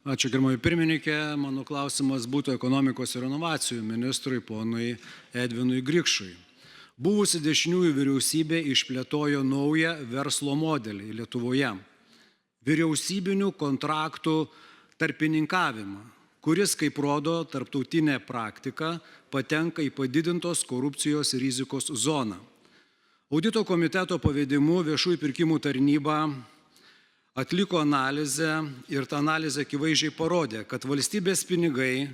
Ačiū, gerbiamai pirmininkė. Mano klausimas būtų ekonomikos ir inovacijų ministrui ponui Edvinui Grikšui. Buvusi dešiniųjų vyriausybė išplėtojo naują verslo modelį Lietuvoje. Vyriausybinių kontraktų tarpininkavimą, kuris, kaip rodo tarptautinė praktika, patenka į padidintos korupcijos rizikos zoną. Audito komiteto pavedimu viešųjų pirkimų tarnyba atliko analizę ir ta analizė akivaizdžiai parodė, kad valstybės pinigai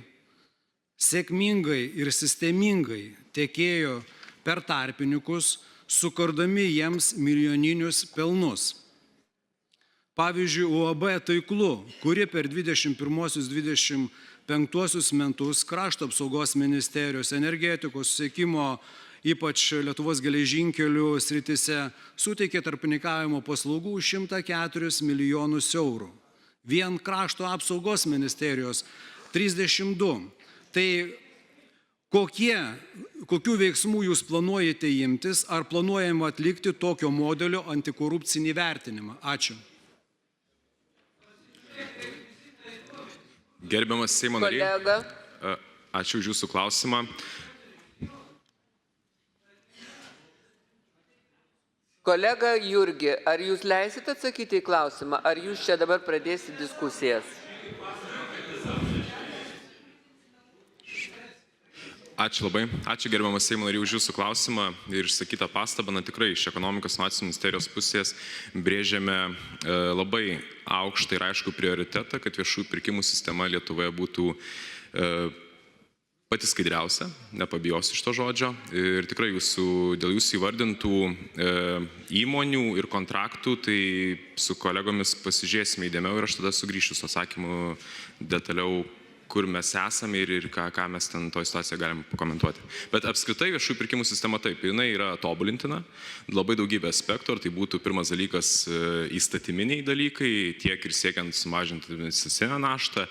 sėkmingai ir sistemingai tekėjo per tarpininkus, sukurdami jiems milijoninius pelnus. Pavyzdžiui, UAB Taiklu, kuri per 21-25 metus Krašto apsaugos ministerijos, energetikos, susisiekimo, ypač Lietuvos geležinkelių sritise, suteikė tarpininkavimo paslaugų už 104 milijonus eurų. Vien Krašto apsaugos ministerijos 32. Tai kokių veiksmų jūs planuojate imtis, ar planuojama atlikti tokio modelio antikorupcinį vertinimą? Ačiū. Gerbiamas Seimo nariai, ačiū už jūsų klausimą. Kolega Jurgi, ar jūs leisite atsakyti į klausimą, ar jūs čia dabar pradėsite diskusijas? Ačiū labai. Ačiū gerbiamas Seimo nariai už jūsų klausimą ir išsakytą pastabą. Tikrai iš ekonomikos inovacijų ministerijos pusės brėžiame labai aukštą ir aišku prioritetą, kad viešųjų pirkimų sistema Lietuvoje būtų pati skaidriausia, nepabijosiu šito žodžio. Ir tikrai dėl jūsų įvardintų įmonių ir kontraktų, tai su kolegomis pasižiūrėsime įdėmiau ir aš tada sugrįšiu su atsakymu detaliau, kur mes esame ir ką mes ten toj situacijoje galim pakomentuoti. Bet apskritai viešųjų pirkimų sistema taip, jinai yra tobulintina, labai daugybė aspektų, ar tai būtų pirmas dalykas įstatyminiai dalykai, tiek ir siekiant sumažinti administracinę naštą,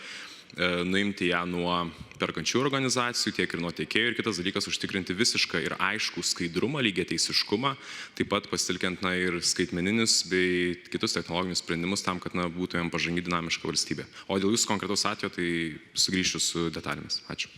nuimti ją nuo perkančių organizacijų, tiek ir nuo tiekėjų, ir kitas dalykas užtikrinti visišką ir aiškų skaidrumą, lygiateisiškumą, taip pat pasitelkiant ir skaitmeninius bei kitus technologinius sprendimus tam, kad būtų jam pažangi dinamiška valstybė. O dėl jūsų konkretaus atvejo, tai sugrįšiu su detalėmis. Ačiū.